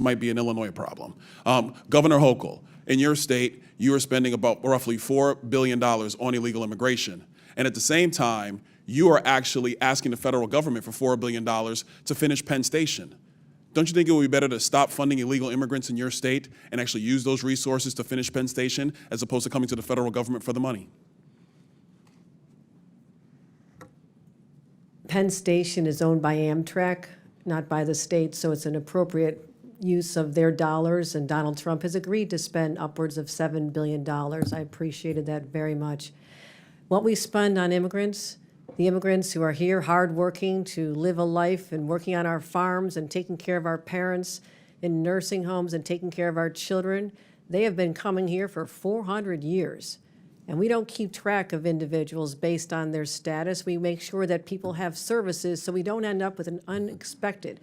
might be an Illinois problem. Governor Hochul, in your state, you are spending about roughly $4 billion on illegal immigration. And at the same time, you are actually asking the federal government for $4 billion to finish Penn Station. Don't you think it would be better to stop funding illegal immigrants in your state and actually use those resources to finish Penn Station as opposed to coming to the federal government for the money? Penn Station is owned by Amtrak, not by the state, so it's an appropriate use of their dollars, and Donald Trump has agreed to spend upwards of $7 billion. I appreciated that very much. What we spend on immigrants, the immigrants who are here hardworking to live a life and working on our farms and taking care of our parents in nursing homes and taking care of our children, they have been coming here for 400 years. And we don't keep track of individuals based on their status. We make sure that people have services so we don't end up with an unexpected.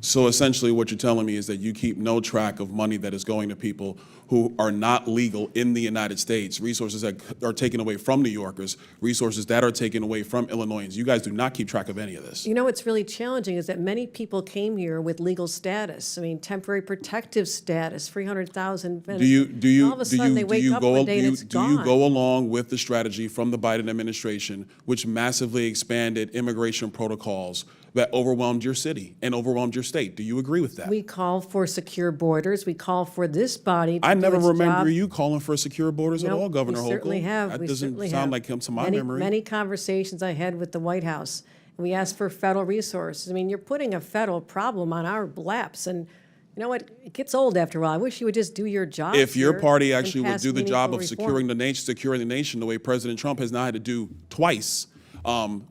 So essentially what you're telling me is that you keep no track of money that is going to people who are not legal in the United States, resources that are taken away from New Yorkers, resources that are taken away from Illinoisans. You guys do not keep track of any of this. You know what's really challenging is that many people came here with legal status. I mean, temporary protective status, 300,000. Do you all of a sudden they wake up one day and it's do gone. you go along with the strategy from the Biden administration, which massively expanded immigration protocols that overwhelmed your city and overwhelmed your state? Do you agree with that? We call for secure borders. We call for this body to I never do its remember job. you calling for secure borders at all, Governor Hochul. We certainly have. That we doesn't certainly sound have. like him to my many, memory. Many conversations I had with the White House. And we asked for federal resources. I mean, you're putting a federal problem on our laps. And you know what? It gets old after a while. I wish you would just do your job. If your here party and actually would pass do the job of meaningful securing reform. securing the nation the way President Trump has now had to do twice,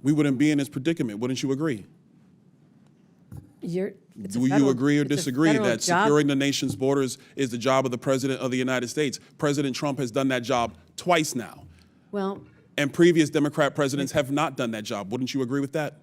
we wouldn't be in this predicament. Wouldn't you agree? It's a Do you federal- agree or it's a disagree federal that job. securing the nation's borders is the job of the President of the United States? President Trump has done that job twice now. Well, And previous Democrat presidents have not done that job. Wouldn't you agree with that?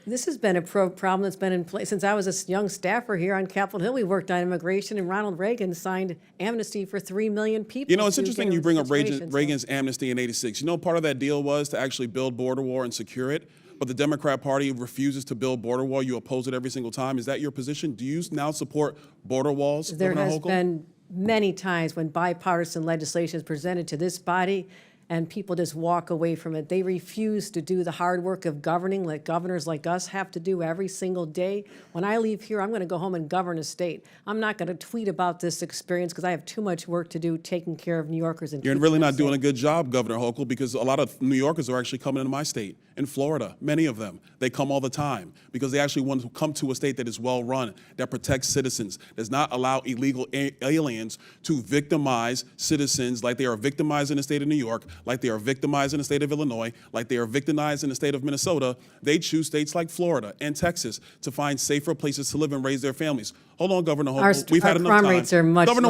this has been a problem that's been in place since I was a young staffer here on Capitol Hill. We worked on immigration, and Ronald Reagan signed amnesty for 3 million people. You know, it's to interesting get you in bring the up situation, so- Reagan's amnesty in '86. You know, part of that deal was to actually build border wall and secure it, but the Democrat Party refuses to build border wall. You oppose it every single time. Is that your position? Do you now support border walls, There Governor has Hochul? been many times when bipartisan legislation is presented to this body and people just walk away from it. They refuse to do the hard work of governing like governors like us have to do every single day. When I leave here, I'm going to go home and govern a state. I'm not going to tweet about this experience because I have too much work to do taking care of New Yorkers. And You're keeping really them not doing a safe. good job, Governor Hochul, because a lot of New Yorkers are actually coming into my state, in Florida, many of them. They come all the time because they actually want to come to a state that is well run, that protects citizens, does not allow illegal aliens to victimize citizens like they are victimized in the state of New York, like they are victimized in the state of Illinois, like they are victimized in the state of Minnesota. They choose states like Florida and Texas to find safer places to live and raise their families. Hold on, Governor Hochul. We've had our enough crime time. rates are much Governor